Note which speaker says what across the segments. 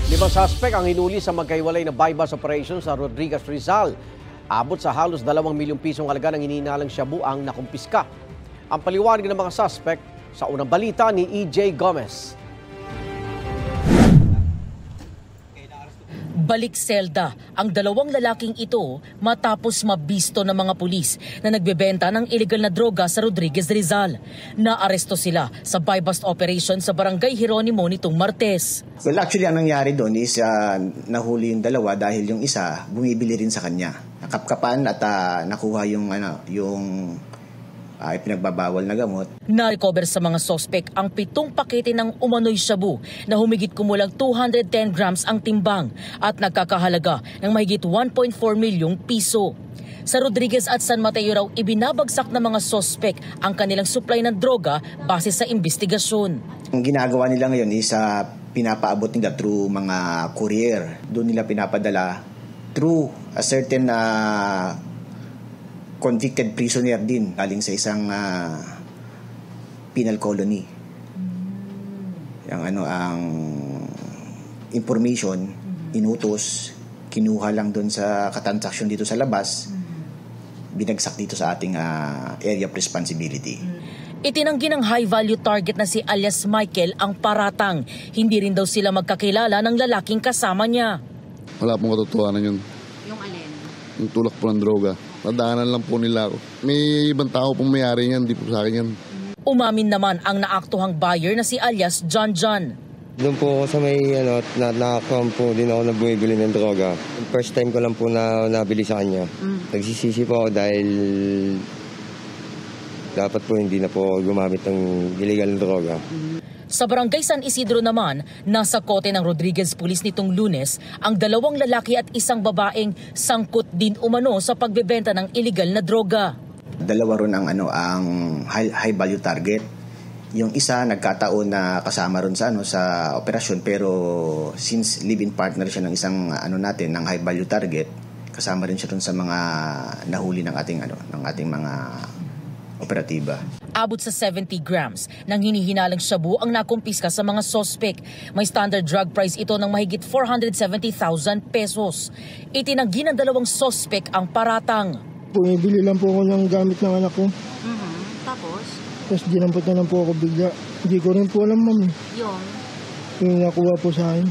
Speaker 1: Limang suspect ang hinuli sa magkaiwalay na buy-bust operation sa Rodriguez, Rizal. Abot sa halos 2 milyong pisong halaga ng hinihinalang shabu ang nakumpiska. Ang paliwanag ng mga suspect sa unang balita ni EJ Gomez.
Speaker 2: Balik selda ang 2 lalaking ito matapos mabisto ng mga pulis na nagbebenta ng illegal na droga sa Rodriguez, Rizal. Naaresto sila sa buy-bust operation sa Barangay Jeronimo nitong Martes.
Speaker 3: Well, actually, ang nangyari doon is nahuli yung 2 dahil yung isa bumibili rin sa kanya. Nakapkapan at nakuha yung pinagbabawal na gamot.
Speaker 2: Na-recover sa mga sospek ang 7 pakete ng umano'y shabu na humigit kumulang 210 grams ang timbang at nagkakahalaga ng mahigit 1.4 milyong piso. Sa Rodriguez at San Mateo raw ibinabagsak ng mga sospek ang kanilang supply ng droga base sa investigasyon.
Speaker 3: Ang ginagawa nila ngayon is pinapaabot nila through mga courier. Doon nila pinapadala through a certain convicted prisoner din galing sa isang penal colony. Ang information inutos, kinuha lang doon sa katransaksyon dito sa labas, binagsak dito sa ating area of responsibility.
Speaker 2: Itinanggi ng high-value target na si alias Michael ang paratang. Hindi rin daw sila magkakilala ng lalaking kasama niya.
Speaker 4: Wala pong katotohanan yun.
Speaker 5: Yung alin?
Speaker 4: Yung tulak po ng droga. Nadaanan lang po nila ako. May ibang tao pong mayari yan, hindi po sa akin yan.
Speaker 2: Umamin naman ang naaktuhang buyer na si alias John John.
Speaker 6: Doon po ako sa may naaktuhan po din ako na bumibili ng droga. First time ko lang po na nabili sa kanya. Nagsisisi po ako dahil dapat po hindi na po gumamit ng illegal na droga.
Speaker 2: Sa Barangay San Isidro naman, nasa kote ng Rodriguez Police nitong Lunes ang 2 lalaki at isang babaeng sangkot din umano sa pagbebenta ng illegal na droga.
Speaker 3: 2 ron ang high value target. Yung isa nagkataon na kasama ron sa operasyon, pero since live-in partner siya ng isang ng high value target, kasama rin siya ron sa mga nahuli ng ating mga operatiba.
Speaker 2: Abot sa 70 grams ng hinihinalang shabu ang nakumpiska sa mga sospek. May standard drug price ito ng mahigit 470,000 pesos. Itinanggi ng 2 sospek ang paratang.
Speaker 7: Bumibili lang po ako ng gamit ng anak ko.
Speaker 5: Tapos?
Speaker 7: Tapos dinampot na lang po ako bigla. Hindi ko rin po alam, ma'am. Yung nakuha po sa akin.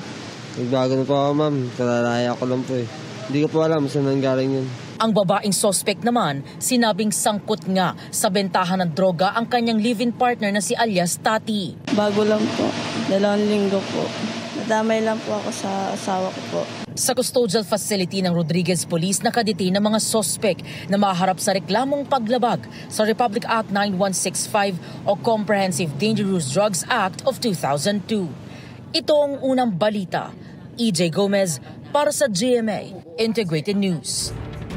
Speaker 6: Nagbago na po ako, ma'am. Kalalaya ko lang po eh. Hindi ko po alam saan nanggaling yun.
Speaker 2: Ang babaeng suspect naman, sinabing sangkot nga sa bentahan ng droga ang kanyang live-in partner na si alias Tati.
Speaker 8: Bago lang po, 2 linggo po. Nadamay lang po ako sa asawa ko po.
Speaker 2: Sa custodial facility ng Rodriguez Police, nakadetain ng mga suspect na maharap sa reklamong paglabag sa Republic Act 9165 o Comprehensive Dangerous Drugs Act of 2002. Ito ang unang balita. EJ Gomez para sa GMA Integrated News.